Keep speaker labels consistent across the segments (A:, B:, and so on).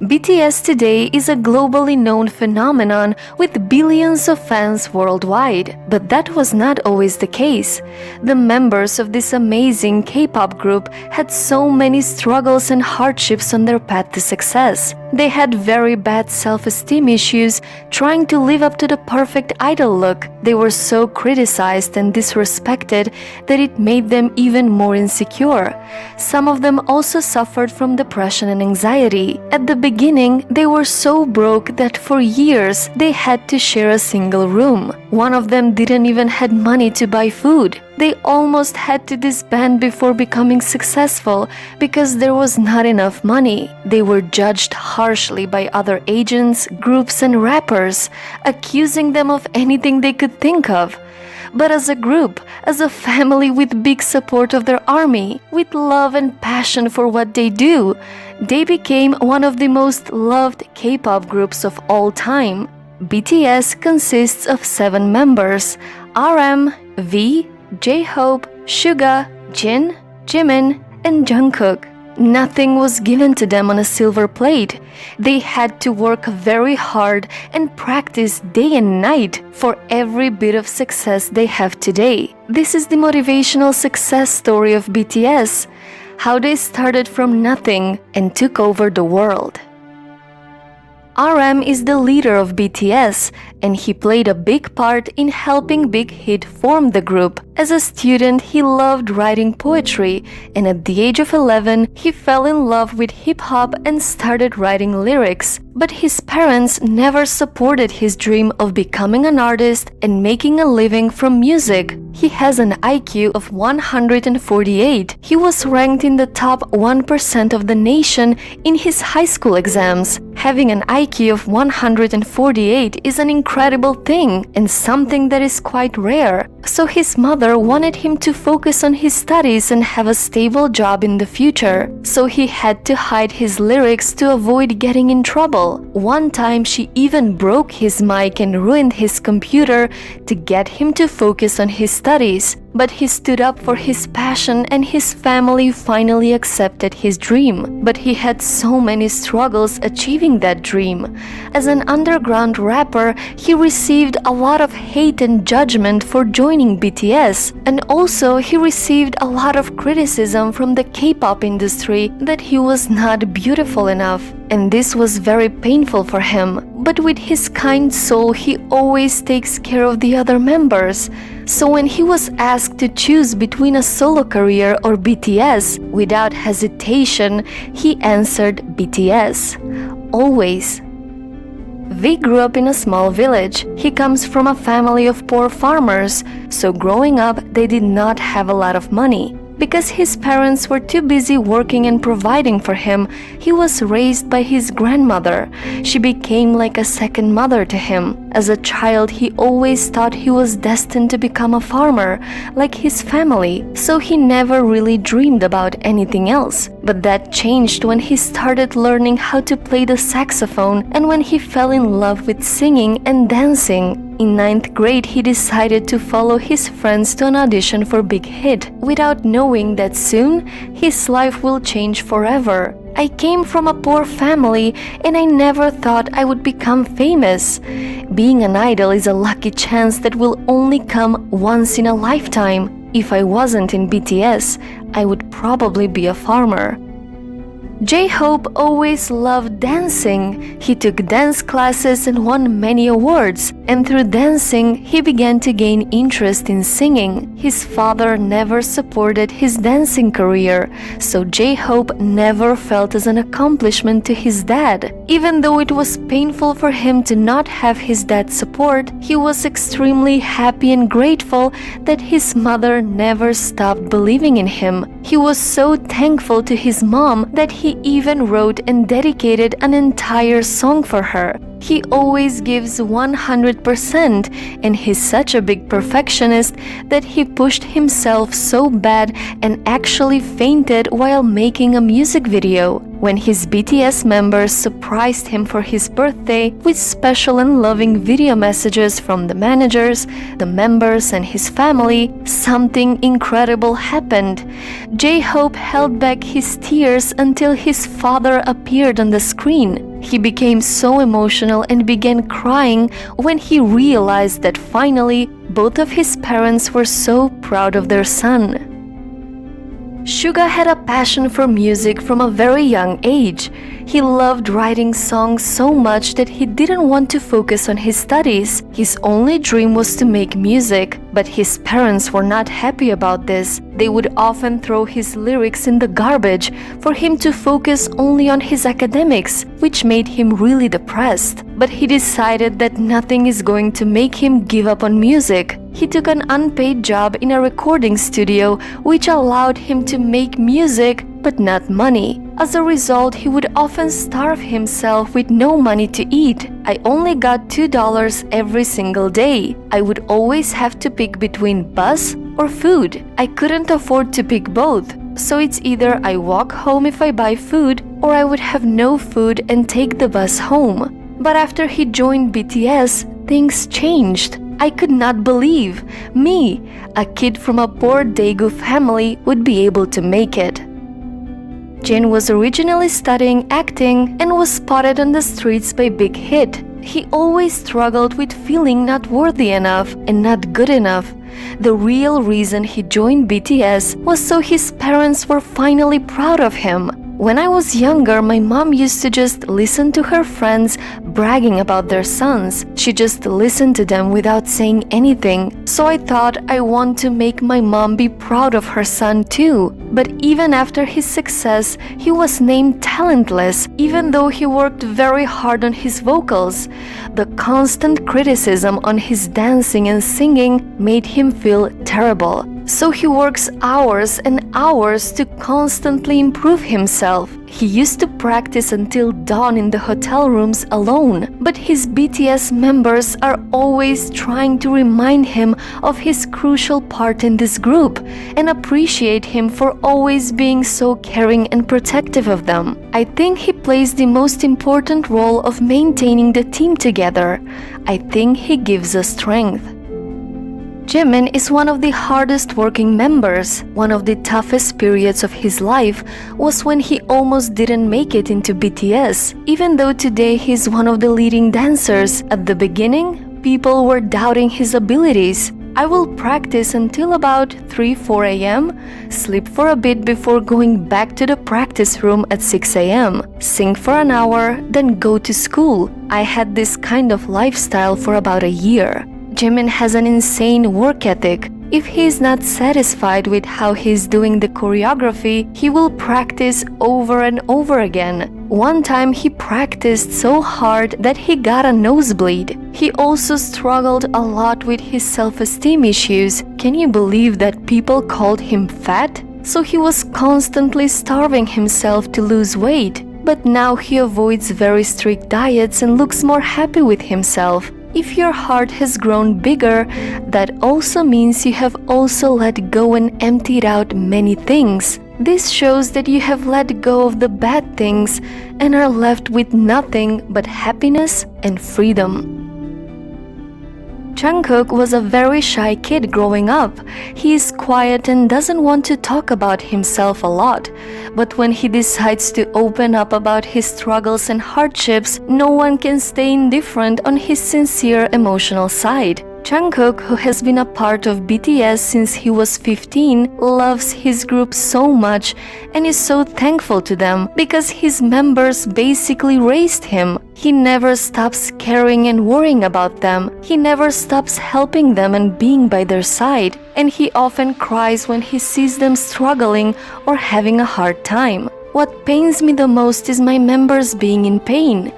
A: BTS today is a globally known phenomenon with billions of fans worldwide, but that was not always the case. The members of this amazing K-pop group had so many struggles and hardships on their path to success. They had very bad self-esteem issues trying to live up to the perfect idol look. They were so criticized and disrespected that it made them even more insecure. Some of them also suffered from depression and anxiety. At the beginning, they were so broke that for years they had to share a single room. One of them didn't even have money to buy food. They almost had to disband before becoming successful because there was not enough money. They were judged harshly by other agents, groups, and rappers, accusing them of anything they could think of. But as a group, as a family with big support of their army, with love and passion for what they do, they became one of the most loved K-pop groups of all time. BTS consists of 7 members: RM, V, J-Hope, Suga, Jin, Jimin, and Jungkook. Nothing was given to them on a silver plate. They had to work very hard and practice day and night for every bit of success they have today. This is the motivational success story of BTS, how they started from nothing and took over the world. RM is the leader of BTS, and he played a big part in helping Big Hit form the group. As a student, he loved writing poetry, and at the age of 11, he fell in love with hip-hop and started writing lyrics. But his parents never supported his dream of becoming an artist and making a living from music. He has an IQ of 148. He was ranked in the top 1% of the nation in his high school exams. Having an IQ of 148 is an incredible thing and something that is quite rare. So his mother wanted him to focus on his studies and have a stable job in the future. So he had to hide his lyrics to avoid getting in trouble. One time she even broke his mic and ruined his computer to get him to focus on his studies. But he stood up for his passion and his family finally accepted his dream. But he had so many struggles achieving that dream. As an underground rapper, he received a lot of hate and judgment for joining BTS. And also he received a lot of criticism from the K-pop industry that he was not beautiful enough. And this was very painful for him. But with his kind soul, he always takes care of the other members. So when he was asked to choose between a solo career or BTS, without hesitation, he answered BTS. Always. V grew up in a small village. He comes from a family of poor farmers, so growing up, they did not have a lot of money. Because his parents were too busy working and providing for him, he was raised by his grandmother. She became like a second mother to him. As a child, he always thought he was destined to become a farmer, like his family, so he never really dreamed about anything else. But that changed when he started learning how to play the saxophone and when he fell in love with singing and dancing. In 9th grade, he decided to follow his friends to an audition for Big Hit, without knowing that soon his life will change forever. I came from a poor family and I never thought I would become famous. Being an idol is a lucky chance that will only come once in a lifetime. If I wasn't in BTS, I would probably be a farmer. J-Hope always loved dancing. He took dance classes and won many awards, and through dancing, he began to gain interest in singing. His father never supported his dancing career, so J-Hope never felt as an accomplishment to his dad. Even though it was painful for him to not have his dad's support, he was extremely happy and grateful that his mother never stopped believing in him. He was so thankful to his mom that he even wrote and dedicated an entire song for her. He always gives 100%, and he's such a big perfectionist that he pushed himself so bad and actually fainted while making a music video. When his BTS members surprised him for his birthday with special and loving video messages from the managers, the members, and his family, something incredible happened. J-Hope held back his tears until his father appeared on the screen. He became so emotional and began crying when he realized that finally both of his parents were so proud of their son. Suga had a passion for music from a very young age. He loved writing songs so much that he didn't want to focus on his studies. His only dream was to make music, but his parents were not happy about this. They would often throw his lyrics in the garbage for him to focus only on his academics, which made him really depressed. But he decided that nothing is going to make him give up on music. He took an unpaid job in a recording studio, which allowed him to make music but not money. As a result, he would often starve himself with no money to eat. I only got $2 every single day. I would always have to pick between bus or food. I couldn't afford to pick both. So it's either I walk home if I buy food, or I would have no food and take the bus home. But after he joined BTS, things changed. I could not believe me, a kid from a poor Daegu family, would be able to make it. Jin was originally studying acting and was spotted on the streets by Big Hit. He always struggled with feeling not worthy enough and not good enough. The real reason he joined BTS was so his parents were finally proud of him. When I was younger, my mom used to just listen to her friends bragging about their sons. She just listened to them without saying anything. So I thought I want to make my mom be proud of her son too. But even after his success, he was named talentless, even though he worked very hard on his vocals. The constant criticism on his dancing and singing made him feel terrible. So he works hours and hours to constantly improve himself. He used to practice until dawn in the hotel rooms alone, but his BTS members are always trying to remind him of his crucial part in this group and appreciate him for always being so caring and protective of them. I think he plays the most important role of maintaining the team together. I think he gives us strength. Jimin is one of the hardest working members. One of the toughest periods of his life was when he almost didn't make it into BTS. Even though today he's one of the leading dancers, at the beginning, people were doubting his abilities. I will practice until about 3-4 a.m., sleep for a bit before going back to the practice room at 6 a.m., sing for an hour, then go to school. I had this kind of lifestyle for about a year. Jimin has an insane work ethic. If he is not satisfied with how he's doing the choreography, he will practice over and over again. One time he practiced so hard that he got a nosebleed. He also struggled a lot with his self-esteem issues. Can you believe that people called him fat? So he was constantly starving himself to lose weight. But now he avoids very strict diets and looks more happy with himself. If your heart has grown bigger, that also means you have also let go and emptied out many things. This shows that you have let go of the bad things and are left with nothing but happiness and freedom. Jungkook was a very shy kid growing up. He is quiet and doesn't want to talk about himself a lot. But when he decides to open up about his struggles and hardships, no one can stay indifferent on his sincere emotional side. Jungkook, who has been a part of BTS since he was 15, loves his group so much and is so thankful to them because his members basically raised him. He never stops caring and worrying about them. He never stops helping them and being by their side. And he often cries when he sees them struggling or having a hard time. What pains me the most is my members being in pain.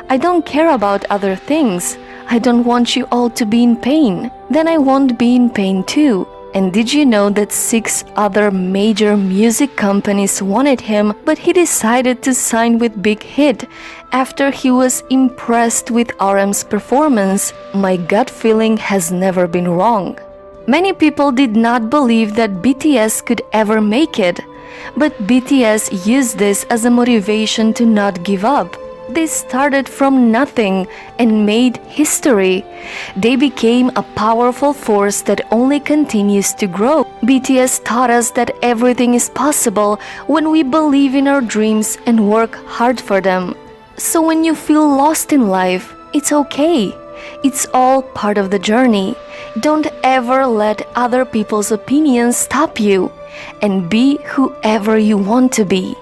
A: I don't care about other things. I don't want you all to be in pain. Then I won't be in pain too. And did you know that 6 other major music companies wanted him, but he decided to sign with Big Hit after he was impressed with RM's performance? My gut feeling has never been wrong. Many people did not believe that BTS could ever make it, but BTS used this as a motivation to not give up. They started from nothing and made history. They became a powerful force that only continues to grow. BTS taught us that everything is possible when we believe in our dreams and work hard for them. So when you feel lost in life, it's okay. It's all part of the journey. Don't ever let other people's opinions stop you, and be whoever you want to be.